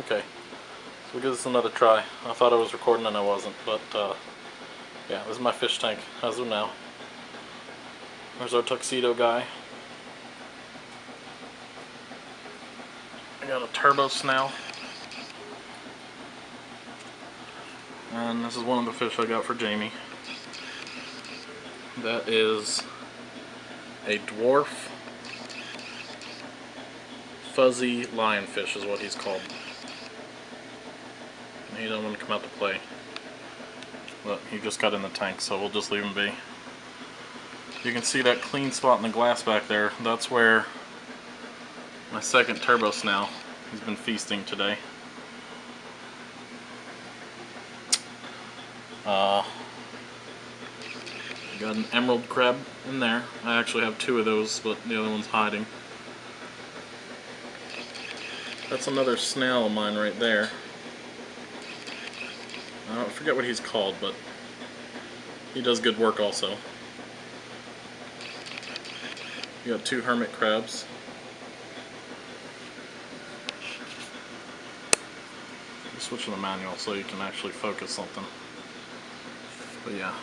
Okay, so we'll give this another try. I thought I was recording and I wasn't, but yeah, this is my fish tank as of now. There's our tuxedo guy. I got a turbo snail. And this is one of the fish I got for Jamie. That is a dwarf fuzzy lionfish is what he's called. And he doesn't want to come out to play. But he just got in the tank, so we'll just leave him be. You can see that clean spot in the glass back there. That's where my second turbo snail has been feasting today. Got an emerald crab in there. I actually have two of those, but the other one's hiding. That's another snail of mine right there. I forget what he's called, but he does good work also. You got two hermit crabs. Switch to the manual so you can actually focus something. But yeah.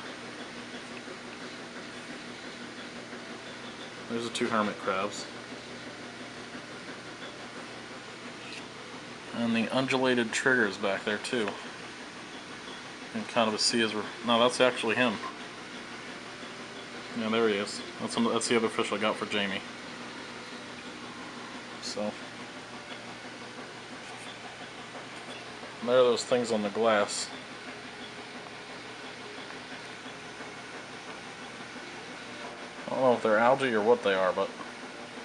There's the two hermit crabs. And the undulated trigger's back there too. You can kind of see his... No, that's actually him. Yeah, there he is. That's the other fish I got for Jamie. So... there are those things on the glass. I don't know if they're algae or what they are, but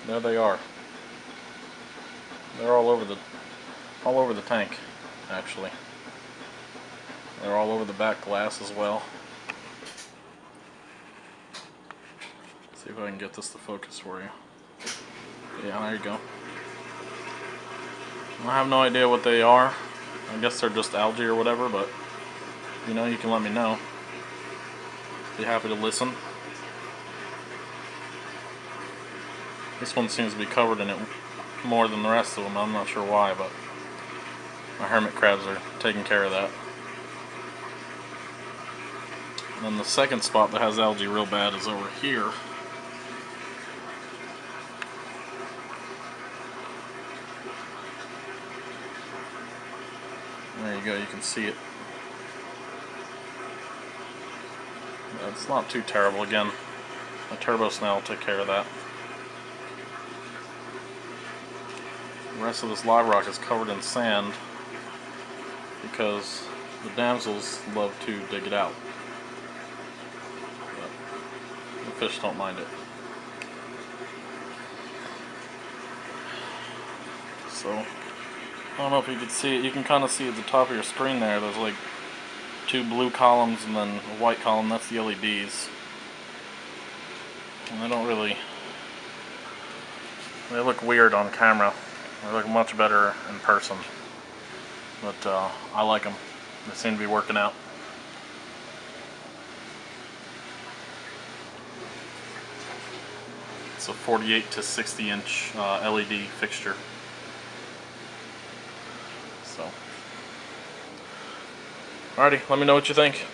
there they are. They're all over the tank, actually. They're all over the back glass as well. Let's see if I can get this to focus for you. Yeah, there you go. I have no idea what they are. I guess they're just algae or whatever, but you know, you can let me know. Be happy to listen. This one seems to be covered in it more than the rest of them. I'm not sure why, but my hermit crabs are taking care of that. And then the second spot that has algae real bad is over here. There you go, you can see it. It's not too terrible. Again, a turbo snail will take care of that. The rest of this live rock is covered in sand because the damsels love to dig it out. But the fish don't mind it. So, I don't know if you can see it. You can kind of see at the top of your screen there, there's like two blue columns and then a white column. That's the LEDs. And they don't really... they look weird on camera. They look much better in person. But I like them. They seem to be working out. It's a 48 to 60 inch LED fixture. So, alrighty, let me know what you think.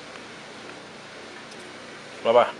Bye bye.